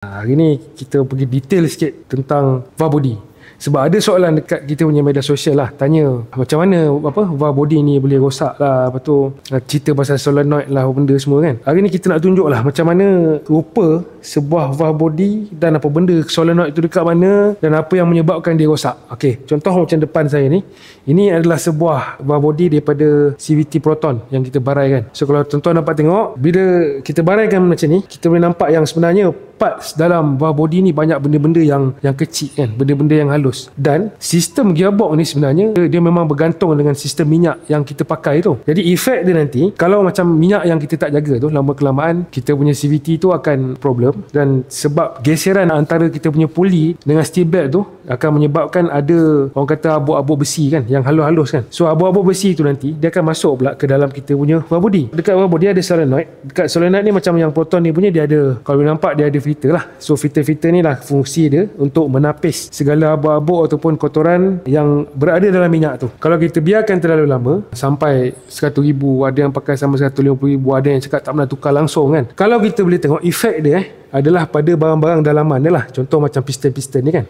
Hari ni kita pergi detail sikit tentang valve body. Sebab ada soalan dekat kita punya media sosial lah, tanya macam mana valve body ni boleh rosak lah, lepas tu cerita pasal solenoid lah, benda semua kan. Hari ni kita nak tunjuk lah macam mana rupa sebuah valve body dan apa benda solenoid tu dekat mana dan apa yang menyebabkan dia rosak. Okey, contoh macam depan saya ni, ini adalah sebuah valve body daripada CVT Proton yang kita baraikan. So kalau tuan-tuan dapat tengok, bila kita baraikan macam ni, kita boleh nampak yang sebenarnya parts dalam valve body ni banyak benda-benda yang kecil kan, benda-benda yang halus. Dan sistem gearbox ni sebenarnya dia memang bergantung dengan sistem minyak yang kita pakai tu. Jadi efek dia nanti, kalau macam minyak yang kita tak jaga tu, lama kelamaan kita punya CVT tu akan problem. Dan sebab geseran antara kita punya puli dengan steel belt tu akan menyebabkan ada orang kata abuk-abuk besi kan, yang halus-halus kan. So abuk-abuk besi tu nanti dia akan masuk pula ke dalam kita punya valve body. Dekat valve body ada solenoid. Dekat solenoid ni macam yang Proton ni punya, dia ada, kalau nampak dia ada filter lah. So filter-filter ni lah fungsi dia untuk menapis segala abu-abu ataupun kotoran yang berada dalam minyak tu. Kalau kita biarkan terlalu lama, sampai 100,000, ada yang pakai sama 150,000, ada yang cakap tak pernah tukar langsung kan. Kalau kita boleh tengok efek dia adalah pada barang-barang dalaman dia lah. Contoh macam piston-piston ni kan.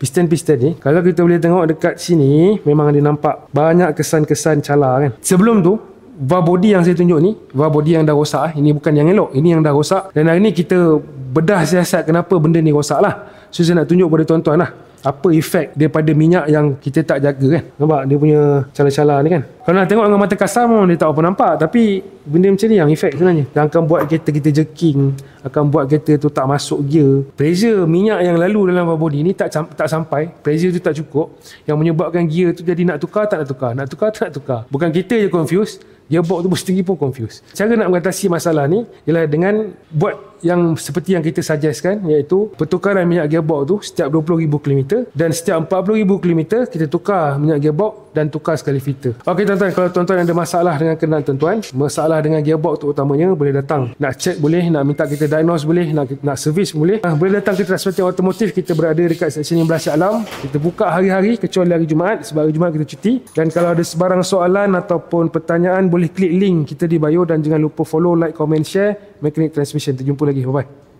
Piston-piston ni, kalau kita boleh tengok dekat sini, memang dia nampak banyak kesan-kesan cala kan. Sebelum tu, valve body yang saya tunjuk ni, valve body yang dah rosak. Ini bukan yang elok, ini yang dah rosak. Dan hari ni kita bedah siasat kenapa benda ni rosak lah. So saya nak tunjuk pada tuan-tuan lah, apa efek daripada minyak yang kita tak jaga kan. Nampak dia punya cala-cala ni kan. Kalau nak tengok dengan mata kasar memang dia tak apa nampak, tapi benda macam ni yang efek sebenarnya, yang akan buat kereta kita jerking, akan buat kereta tu tak masuk gear. Pressure minyak yang lalu dalam valve body ni tak sampai, pressure tu tak cukup, yang menyebabkan gear tu jadi nak tukar tak nak tukar, nak tukar tak nak tukar. Bukan kita je confused, gearbox tu sendiri pun confused. Cara nak mengatasi masalah ni ialah dengan buat yang seperti yang kita suggestkan, iaitu pertukaran minyak gearbox tu setiap 20,000 km, dan setiap 40,000 km kita tukar minyak gearbox dan tukar sekali filter. Okey tuan-tuan, kalau tuan-tuan ada masalah dengan kenderaan tuan-tuan, masalah dengan gearbox tu utamanya, boleh datang. Nak check boleh, nak minta kita diagnose boleh, nak servis boleh. Boleh datang ke Transmedia Automotive. Kita berada dekat seksyen 15 Shah Alam. Kita buka hari-hari kecuali hari Jumaat, sebab hari Jumaat kita cuti. Dan kalau ada sebarang soalan ataupun pertanyaan, boleh klik link kita di bio, dan jangan lupa follow, like, comment, share Mechanic Transmission. Terjumpa lagi, bye-bye.